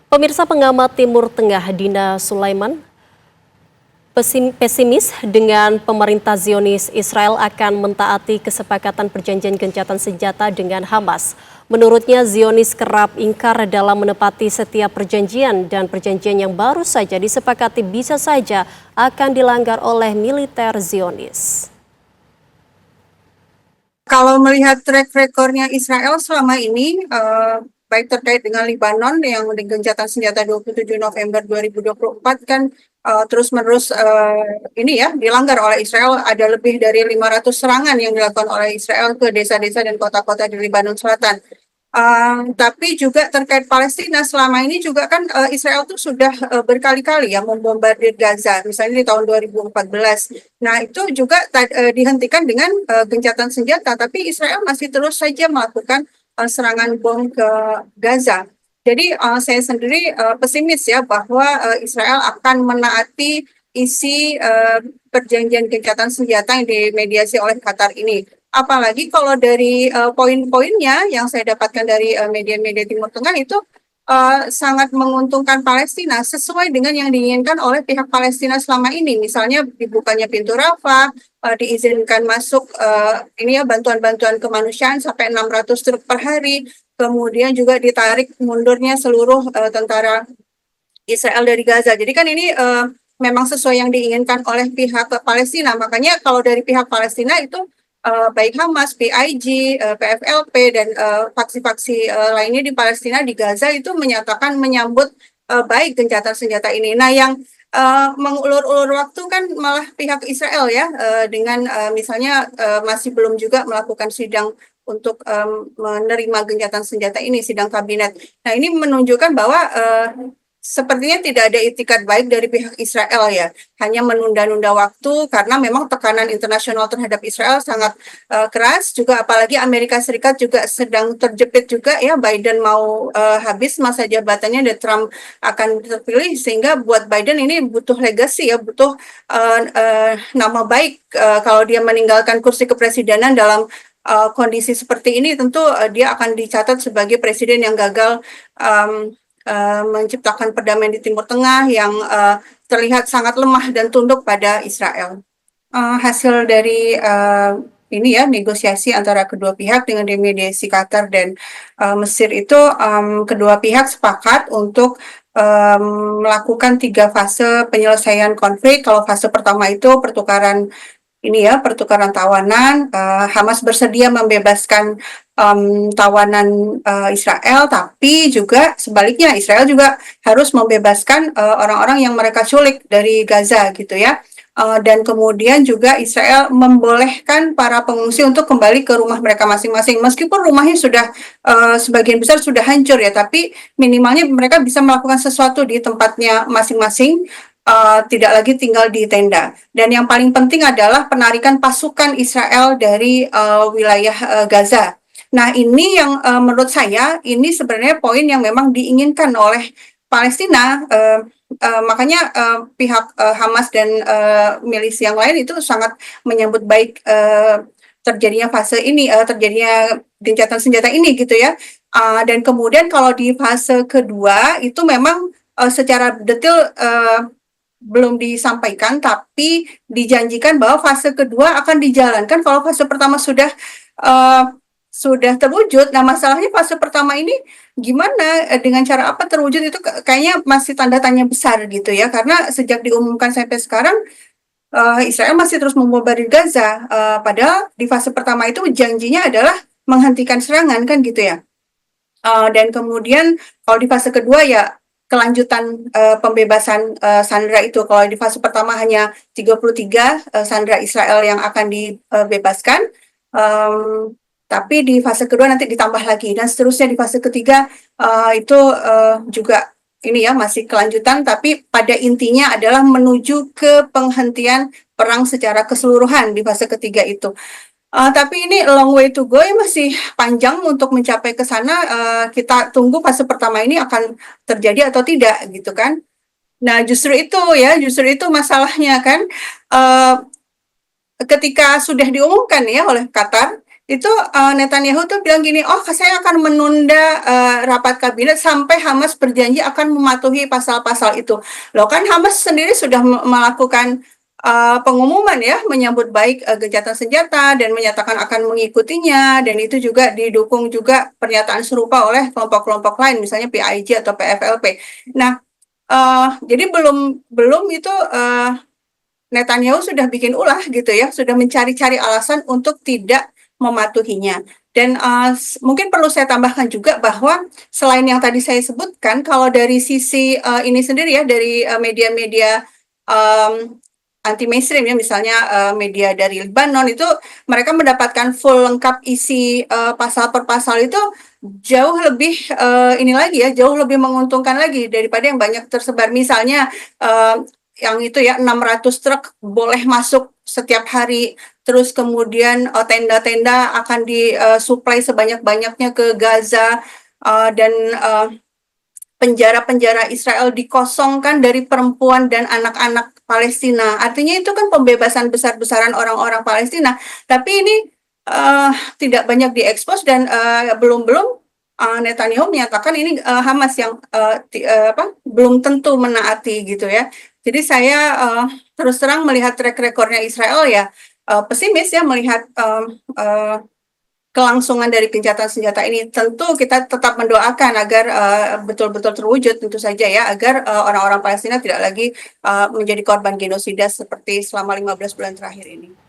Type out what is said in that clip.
Pemirsa, pengamat Timur Tengah Dina Sulaiman pesimis dengan pemerintah Zionis Israel akan mentaati kesepakatan perjanjian gencatan senjata dengan Hamas. Menurutnya, Zionis kerap ingkar dalam menepati setiap perjanjian dan perjanjian yang baru saja disepakati bisa saja akan dilanggar oleh militer Zionis. Kalau melihat track recordnya Israel selama ini, baik terkait dengan Libanon yang gencatan senjata 27 November 2024 kan terus-menerus ini ya dilanggar oleh Israel. Ada lebih dari 500 serangan yang dilakukan oleh Israel ke desa-desa dan kota-kota di Libanon Selatan. Tapi juga terkait Palestina selama ini juga kan Israel tuh sudah berkali-kali ya membombardir Gaza, misalnya di tahun 2014. Nah itu juga dihentikan dengan gencatan senjata, tapi Israel masih terus saja melakukan serangan bom ke Gaza. Jadi saya sendiri pesimis ya bahwa Israel akan menaati isi perjanjian gencatan senjata yang dimediasi oleh Qatar ini. Apalagi kalau dari poin-poinnya yang saya dapatkan dari media-media Timur Tengah itu sangat menguntungkan Palestina sesuai dengan yang diinginkan oleh pihak Palestina selama ini. Misalnya dibukanya pintu Rafah, diizinkan masuk ini ya bantuan-bantuan kemanusiaan sampai 600 truk per hari, kemudian juga ditarik mundurnya seluruh tentara Israel dari Gaza. Jadi kan ini memang sesuai yang diinginkan oleh pihak Palestina. Makanya kalau dari pihak Palestina itu baik Hamas, PIG, PFLP, dan faksi-faksi lainnya di Palestina, di Gaza itu menyatakan menyambut baik gencatan senjata ini. Nah, yang mengulur-ulur waktu kan malah pihak Israel ya, dengan misalnya masih belum juga melakukan sidang untuk menerima gencatan senjata ini, sidang kabinet. Nah, ini menunjukkan bahwa sepertinya tidak ada itikat baik dari pihak Israel ya, hanya menunda-nunda waktu karena memang tekanan internasional terhadap Israel sangat keras, juga apalagi Amerika Serikat juga sedang terjepit juga ya, Biden mau habis masa jabatannya dan Trump akan terpilih, sehingga buat Biden ini butuh legacy ya, butuh nama baik kalau dia meninggalkan kursi kepresidenan dalam kondisi seperti ini, tentu dia akan dicatat sebagai presiden yang gagal menciptakan perdamaian di Timur Tengah yang terlihat sangat lemah dan tunduk pada Israel. Hasil dari ini ya negosiasi antara kedua pihak dengan mediasi Qatar dan Mesir itu kedua pihak sepakat untuk melakukan 3 fase penyelesaian konflik. Kalau fase pertama itu pertukaran tawanan. Hamas bersedia membebaskan tawanan Israel, tapi juga sebaliknya Israel juga harus membebaskan orang-orang yang mereka culik dari Gaza gitu ya. Dan kemudian juga Israel membolehkan para pengungsi untuk kembali ke rumah mereka masing-masing. Meskipun rumahnya sudah sebagian besar sudah hancur ya, tapi minimalnya mereka bisa melakukan sesuatu di tempatnya masing-masing. Tidak lagi tinggal di tenda. Dan yang paling penting adalah penarikan pasukan Israel dari wilayah Gaza. Nah, ini yang menurut saya ini sebenarnya poin yang memang diinginkan oleh Palestina. Makanya pihak Hamas dan milisi yang lain itu sangat menyambut baik terjadinya fase ini, terjadinya gencatan senjata ini gitu ya. Dan kemudian kalau di fase kedua itu memang secara detail belum disampaikan, tapi dijanjikan bahwa fase kedua akan dijalankan kalau fase pertama sudah terwujud. Nah, masalahnya fase pertama ini gimana, dengan cara apa terwujud itu kayaknya masih tanda tanya besar gitu ya, karena sejak diumumkan sampai sekarang Israel masih terus membombardir Gaza, padahal di fase pertama itu janjinya adalah menghentikan serangan kan gitu ya. Dan kemudian kalau di fase kedua ya kelanjutan pembebasan sandera itu. Kalau di fase pertama hanya 33 sandera Israel yang akan dibebaskan, tapi di fase kedua nanti ditambah lagi dan seterusnya di fase ketiga itu juga ini ya masih kelanjutan, tapi pada intinya adalah menuju ke penghentian perang secara keseluruhan di fase ketiga itu. Tapi ini long way to go ya, masih panjang untuk mencapai ke sana. Kita tunggu fase pertama ini akan terjadi atau tidak gitu kan. Nah justru itu masalahnya kan. Ketika sudah diumumkan ya oleh Qatar, itu Netanyahu tuh bilang gini, oh saya akan menunda rapat kabinet sampai Hamas berjanji akan mematuhi pasal-pasal itu. Loh kan Hamas sendiri sudah melakukan pengumuman ya, menyambut baik gencatan senjata dan menyatakan akan mengikutinya, dan itu juga didukung juga pernyataan serupa oleh kelompok-kelompok lain, misalnya PIJ atau PFLP. Nah, jadi belum belum itu Netanyahu sudah bikin ulah gitu ya, sudah mencari-cari alasan untuk tidak mematuhinya. Dan mungkin perlu saya tambahkan juga bahwa selain yang tadi saya sebutkan, kalau dari sisi ini sendiri ya, dari media-media anti mainstream ya, misalnya media dari Lebanon itu mereka mendapatkan full lengkap isi pasal per pasal itu jauh lebih ini lagi ya, jauh lebih menguntungkan lagi daripada yang banyak tersebar. Misalnya yang itu ya 600 truk boleh masuk setiap hari, terus kemudian tenda-tenda akan disuplai sebanyak-banyaknya ke Gaza, dan penjara-penjara Israel dikosongkan dari perempuan dan anak-anak Palestina. Artinya itu kan pembebasan besar-besaran orang-orang Palestina. Tapi ini tidak banyak diekspos, dan belum-belum Netanyahu menyatakan ini Hamas yang belum tentu menaati gitu ya. Jadi saya terus terang melihat track recordnya Israel ya pesimis ya, melihat kelangsungan dari gencatan senjata ini. Tentu kita tetap mendoakan agar betul-betul terwujud tentu saja ya, agar orang-orang Palestina tidak lagi menjadi korban genosida seperti selama 15 bulan terakhir ini.